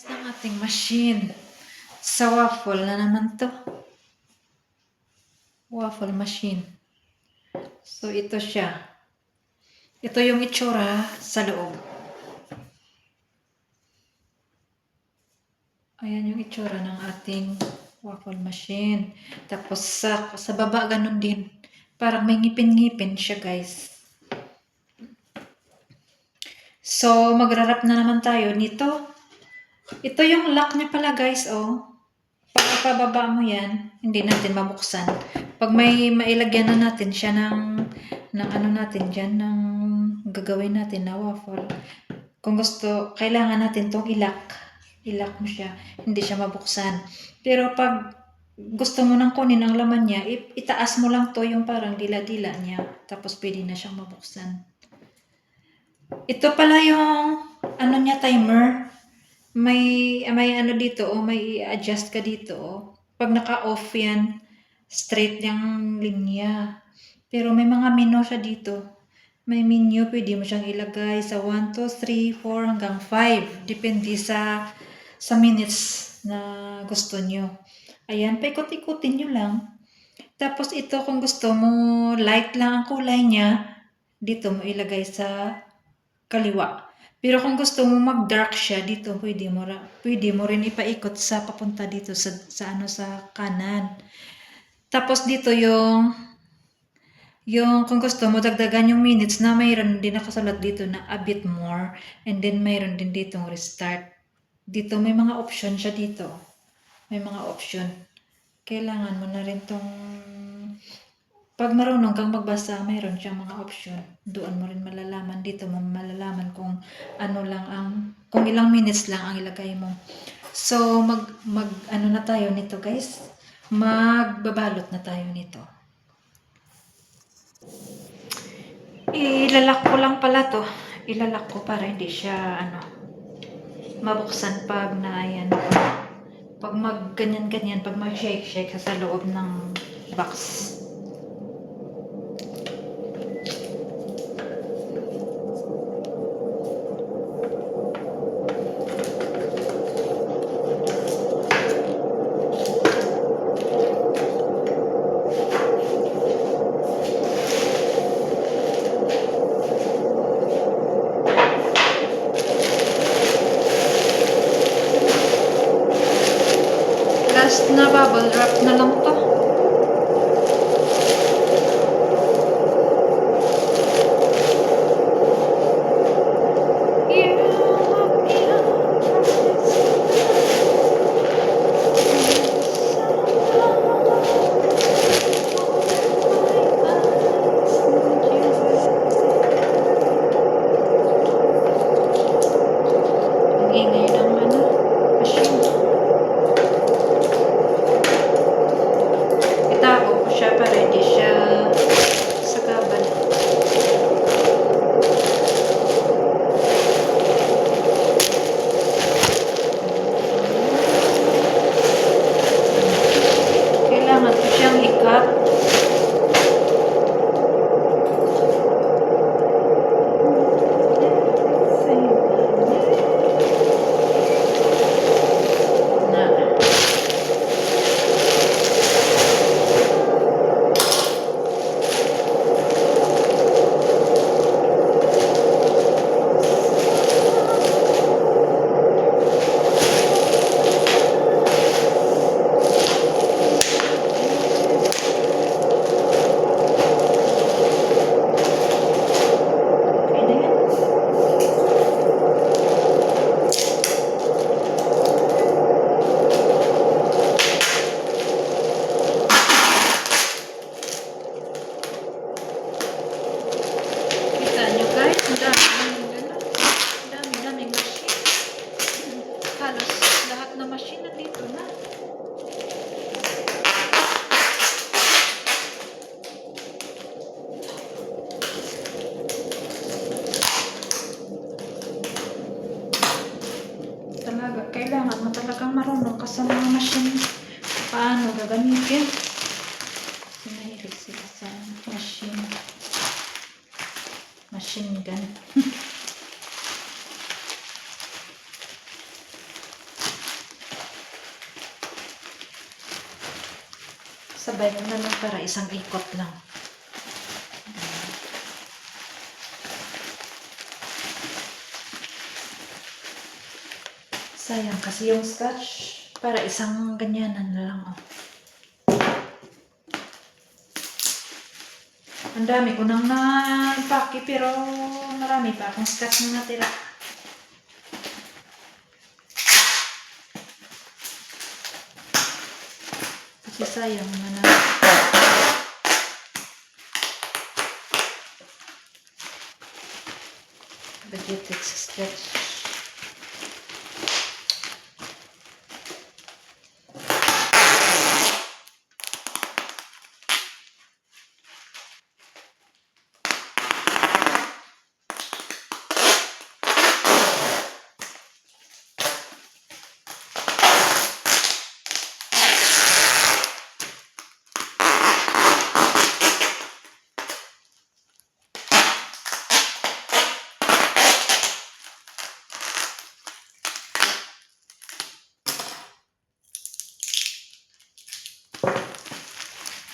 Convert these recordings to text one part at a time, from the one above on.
Ng ating machine. Sa waffle na naman to. Waffle machine. So, ito siya. Ito yung itsura sa loob. Ayan yung itsura ng ating waffle machine. Tapos, sa baba, ganun din. Parang may ngipin-ngipin siya, guys. So, magrarap na naman tayo nito. Ito yung lock niya pala, guys, oh. Pag ipababa mo yan, hindi natin mabuksan. Pag may mailagyan na natin siya ng ano natin dyan, ng gagawin natin na waffle. Kung gusto, kailangan natin itong ilak. Ilak mo siya. Hindi siya mabuksan. Pero pag gusto mo nang kunin ang laman niya, itaas mo lang to yung parang dila-dila niya. Tapos pwede na siyang mabuksan. Ito pala yung ano niya, timer. May ano dito, may i-adjust ka dito, Pag naka-off yan, straight yung linya. Pero may mga menu siya dito. May menu, pwede mo siyang ilagay sa 1, 2, 3, 4 hanggang 5. Depende sa minutes na gusto nyo. Ayan, paikot-ikutin nyo lang. Tapos ito, kung gusto mo light lang ang kulay niya, dito mo ilagay sa kaliwa. Pero kung gusto mo mag-dark siya dito, pwede mo rin ipaikot sa papunta dito sa kanan. Tapos dito yung kung gusto mo dagdagan yung minutes na mayroon din nakasulat dito na a bit more, and then mayroon din dito restart. Dito may mga option siya dito. May mga option. Kailangan mo na rin tong pag marunong kang magbasa, mayroon siyang mga option. Doon mo rin malalaman. Dito mo malalaman kung kung ilang minutes lang ang ilagay mo. So, ano na tayo nito, guys? Magbabalot na tayo nito. Ilalak ko lang pala to. Ilalak ko para hindi siya, mabuksan pag pag ganyan-ganyan, pag mag-shake-shake sa loob ng box. Last na bubble wrap na lang to. Kailangan mo talagang marunong ka sa mga machine. Paano gagamitin? Mahilig sila sa machine. Machine gun. Sabay ko na lang para isang ikot lang. Sayang kasi yung scotch. Para isang ganyanan na lang. Oh. Ang dami ko nang napaki pero marami pa akong scotch na natira. Kasi sayang naman na. Vegetex sketch.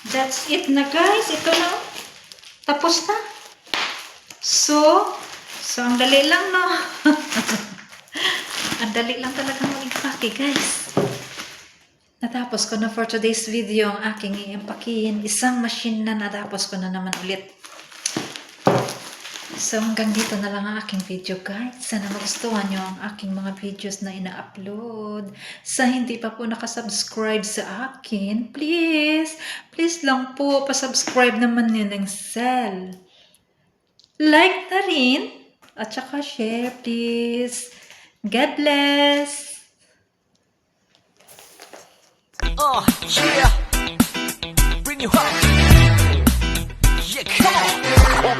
That's it na guys. Ito na. Tapos na. So ang dali lang no. Ang dali lang talaga mag-impake guys. Natapos ko na for today's video ang aking i-impakein. Isang machine na natapos ko na naman ulit. So hanggang dito na lang ang aking video guys. Sana magustuhan nyo ang aking mga videos na ina-upload. Sa hindi pa po nakasubscribe sa akin, please lang po, pasubscribe naman nyo ng cell. Like na rin. At saka share please. God bless. Yeah. Bring you up. Yeah, come on.